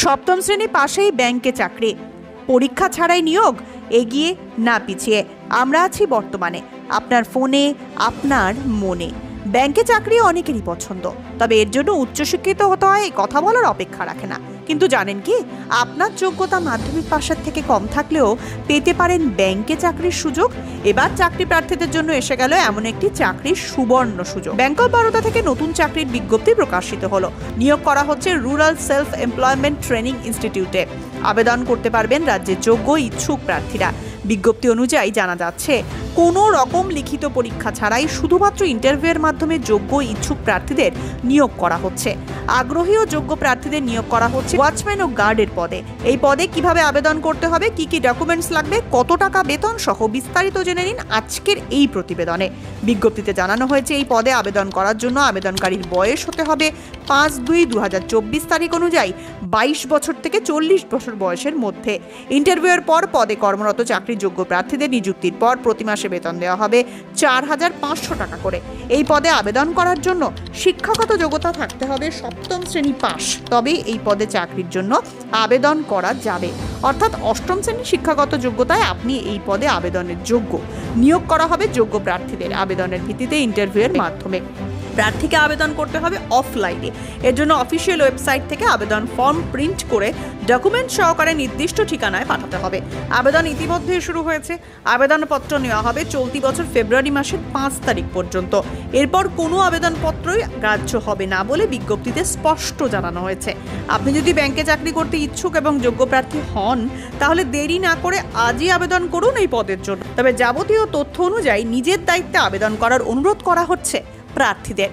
সপ্তম শ্রেণী পাশেই ব্যাংকে চাকরি, পরীক্ষা ছাড়াই নিয়োগ, এগিয়ে না পিছিয়ে আমরা আছি বর্তমানে আপনার ফোনে, আপনার মনে। ব্যাংকে চাকরি অনেকেরই পছন্দ, তবে এর জন্য উচ্চশিক্ষিত হতে হয় কথা বলার অপেক্ষা রাখে না। কিন্তু জানেন কি, আপনার যোগ্যতা মাধ্যমিক পাশের থেকে কম থাকলেও পেতে পারেন ব্যাংকে চাকরির সুযোগ। এবার চাকরি প্রার্থীদের জন্য এসে গেল এমন একটি চাকরির সুবর্ণ সুযোগ। ব্যাংক অফ বরোদা থেকে নতুন চাকরির বিজ্ঞপ্তি প্রকাশিত হলো। নিয়োগ করা হচ্ছে রুরাল সেলফ এমপ্লয়মেন্ট ট্রেনিং ইনস্টিটিউটে। আবেদন করতে পারবেন রাজ্যের যোগ্য ইচ্ছুক প্রার্থীরা। বিজ্ঞপ্তি অনুযায়ী জানা যাচ্ছে, কোনো রকম লিখিত পরীক্ষা ছাড়াই শুধুমাত্র ইন্টারভিউয়ের মাধ্যমে যোগ্য ইচ্ছুক প্রার্থীদের নিয়োগ করা হচ্ছে। আগ্রহী ও যোগ্য প্রার্থীদের নিয়োগ করা হচ্ছে ওয়াচম্যান ও গার্ডের পদে। এই পদে কিভাবে আবেদন করতে হবে, কি কি ডকুমেন্টস লাগবে, কত টাকা বেতন সহ বিস্তারিত জেনে নিন আজকের এই প্রতিবেদনে। বিজ্ঞপ্তিতে জানানো হয়েছে, এই পদে আবেদন করার জন্য আবেদনকারীর বয়স হতে হবে 5/2/2024 তারিখ অনুযায়ী 22 বছর থেকে 40 বছর বয়সের মধ্যে। ইন্টারভিউয়ের পর পদে কর্মরত চাকরিযোগ্য প্রার্থীদের নিযুক্তির পর প্রতি মাসে বেতন দেওয়া হবে 4,500 টাকা করে। এই পদে আবেদন করার জন্য শিক্ষাগত যোগ্যতা থাকতে হবে সপ্তম শ্রেণী পাস, তবে এই পদে চাকরির জন্য আবেদন করা যাবে। অর্থাৎ অষ্টম শ্রেণীর শিক্ষাগত যোগ্যতায় আপনি এই পদে আবেদনের যোগ্য। নিয়োগ করা হবে যোগ্য প্রার্থীদের। আবেদনের ভিত্তিতে ইন্টারভিউয়ের মাধ্যমে প্রার্থীকে আবেদন করতে হবে অফলাইনে। এর জন্য অফিসিয়াল ওয়েবসাইট থেকে আবেদন ফর্ম প্রিন্ট করে ডকুমেন্ট সহকারে নির্দিষ্ট ঠিকানায় পাঠাতে হবে। আবেদন ইতিমধ্যে শুরু হয়েছে। আবেদনপত্র নেওয়া হবে চলতি বছর ফেব্রুয়ারি মাসের 5 তারিখ পর্যন্ত। এরপর কোনো আবেদনপত্রই গ্রাহ্য হবে না বলে বিজ্ঞপ্তিতে স্পষ্ট জানানো হয়েছে। আপনি যদি ব্যাংকে চাকরি করতে ইচ্ছুক এবং যোগ্য প্রার্থী হন, তাহলে দেরি না করে আজই আবেদন করুন এই পদের জন্য। তবে যাবতীয় তথ্য অনুযায়ী নিজের দায়িত্বে আবেদন করার অনুরোধ করা হচ্ছে প্রার্থীদের।